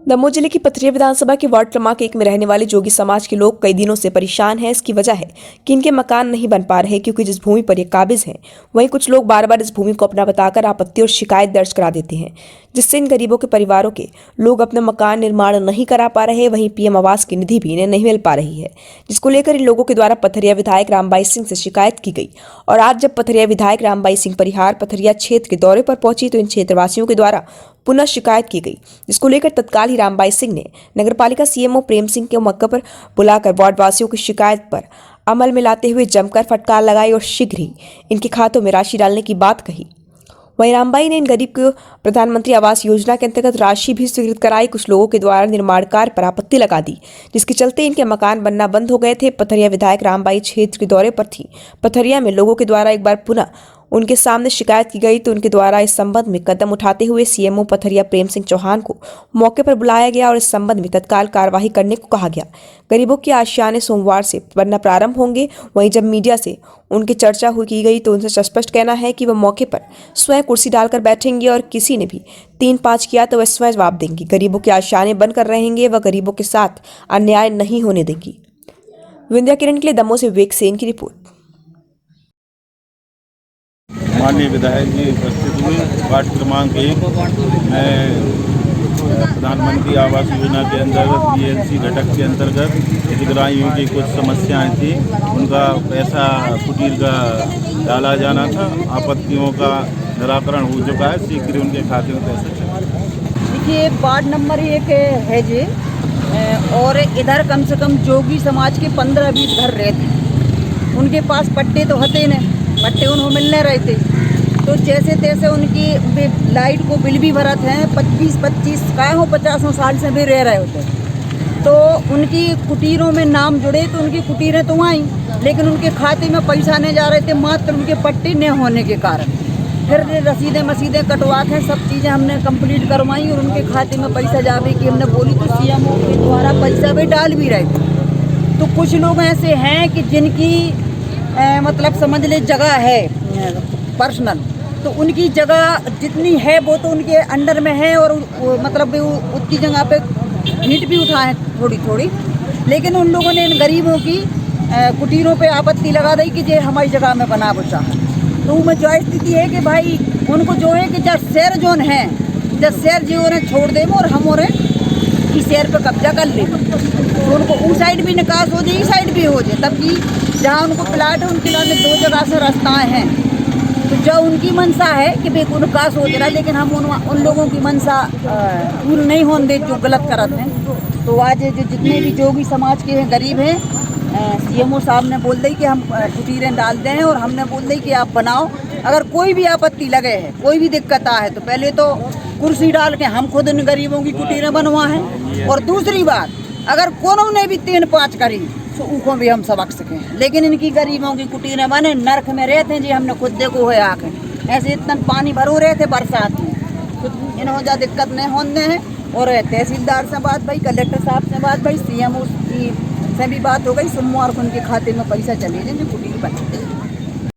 दमोह जिले की पथरिया विधानसभा के वार्ड क्रमांक 1 में रहने वाले जोगी समाज के लोग कई दिनों से परेशान हैं। इसकी वजह है कि इनके मकान नहीं बन पा रहे क्योंकि जिस भूमि पर ये काबिज हैं, वहीं कुछ लोग बार बार इस भूमि को अपना बताकर आपत्ति और शिकायत दर्ज करा देते हैं, जिससे इन गरीबों के परिवारों के लोग अपना मकान निर्माण नहीं करा पा रहे। वहीं पीएम आवास की निधि भी इन्हें नहीं मिल पा रही है, जिसको लेकर इन लोगों के द्वारा पथरिया विधायक रामबाई सिंह से शिकायत की गई। और आज जब पथरिया विधायक रामबाई सिंह परिहार पथरिया क्षेत्र के दौरे पर पहुंची तो इन क्षेत्रवासियों के द्वारा पुनः शिकायत की गई, जिसको लेकर तत्काल ही रामबाई सिंह ने नगरपालिका सीएमओ प्रेम सिंह के मौके पर बुलाकर वार्डवासियों की शिकायत पर अमल में लाते हुए जमकर फटकार लगाई और शीघ्र ही इनके खातों में राशि डालने की बात कही। वहीं रामबाई ने इन गरीब को प्रधानमंत्री आवास योजना के अंतर्गत राशि भी स्वीकृत कराई। कुछ लोगों के द्वारा निर्माण कार्य पर आपत्ति लगा दी, जिसके चलते इनके मकान बनना बंद हो गए थे। पथरिया विधायक रामबाई क्षेत्र के दौरे पर थी। पथरिया में लोगों के द्वारा एक बार पुनः उनके सामने शिकायत की गई तो उनके द्वारा इस संबंध में कदम उठाते हुए सीएमओ पथरिया प्रेम सिंह चौहान को मौके पर बुलाया गया और इस संबंध में तत्काल कार्यवाही करने को कहा गया। गरीबों की आशियाने सोमवार से बनना प्रारंभ होंगे। वहीं जब मीडिया से उनकी चर्चा की गई तो उनसे स्पष्ट कहना है कि वह मौके पर स्वयं कुर्सी डालकर बैठेंगे और किसी ने भी 3-5 किया तो वह स्वयं जवाब देंगी। गरीबों की आशियाने बनकर रहेंगे, वह गरीबों के साथ अन्याय नहीं होने देंगी। विंध्या किरण के लिए दमोह से विवेक सेन की रिपोर्ट। माननीय विधायक जी उपस्थित हुए। वार्ड क्रमांक 1 में प्रधानमंत्री आवास योजना के अंतर्गत बीएलसी घटक के अंतर्गत हितग्राहियों की कुछ समस्याएं थी, उनका पैसा कुटीर का डाला जाना था। आपत्तियों का निराकरण हो चुका है, शीघ्र उनके खाते में पैसा चला। देखिए, वार्ड नंबर 1 है जी, और इधर कम से कम जोगी समाज के 15-20 घर रहते। उनके पास पट्टे तो होते नहीं, पट्टे उन्होंने मिलने रहे थे, तो जैसे तैसे उनकी लाइट को बिल भी भरत हैं। 25 काय हो 50 साल से भी रह रहे होते, तो उनकी कुटीरों में नाम जुड़े तो उनकी कुटीरें तो आई, लेकिन उनके खाते में पैसा नहीं जा रहे थे, मात्र उनके पट्टे न होने के कारण। फिर रसीदें मसीदें कटवा के सब चीज़ें हमने कंप्लीट करवाई और उनके खाते में पैसा जावे की हमने बोली, तो सीएमओ के द्वारा पैसा भी डाल भी रहे थे। तो कुछ लोग ऐसे हैं कि जिनकी मतलब समझ ले जगह है पर्सनल, तो उनकी जगह जितनी है वो तो उनके अंडर में है और मतलब उतनी जगह पे ईंट भी उठाए थोड़ी थोड़ी, लेकिन उन लोगों ने इन गरीबों की कुटीरों पे आपत्ति लगा दी कि ये हमारी जगह में बना बचा है। तो उनमें जो स्थिति है कि भाई उनको जो है कि जब शहर जोन है, जब शहर जी उन्हें छोड़ दें और हम और इस शहर पर कब्जा कर ले, तो उनको उस साइड भी निकास हो जाए, इस साइड भी हो जाए, तब कि जहाँ उनको प्लाट है उनके लिए 2 जगह से रास्ताएँ हैं। तो जो उनकी मनसा है कि भाई विकास हो जाए, लेकिन हम उन लोगों की मनसा पूर्ण नहीं होने दे जो गलत करते हैं। तो आज जो जितने भी जोगी समाज के गरीब हैं, सीएमओ साहब ने बोल दी कि हम कुटीरें डाल दें और हमने बोल दी कि आप बनाओ। अगर कोई भी आपत्ति लगे है, कोई भी दिक्कत आए तो पहले तो कुर्सी डाल के हम खुद इन गरीबों की कुटीरें बनवाएं, और दूसरी बात अगर कोनो ने भी 3-5 करी तो उनको भी हम सबक सकें। लेकिन इनकी गरीबों की कुटीरें बने नरक में रहते हैं जी, हमने खुद देखो है आके ऐसे इतना पानी भरो रहे थे बरसात में, तो इन्होंने ज़्यादा दिक्कत नहीं होने हैं। और तहसीलदार से बात भाई, कलेक्टर साहब से बात भाई, सीएमओ से भी बात हो गई। सोमवार को उनके खाते में पैसा चले जाए, कुटीर बने।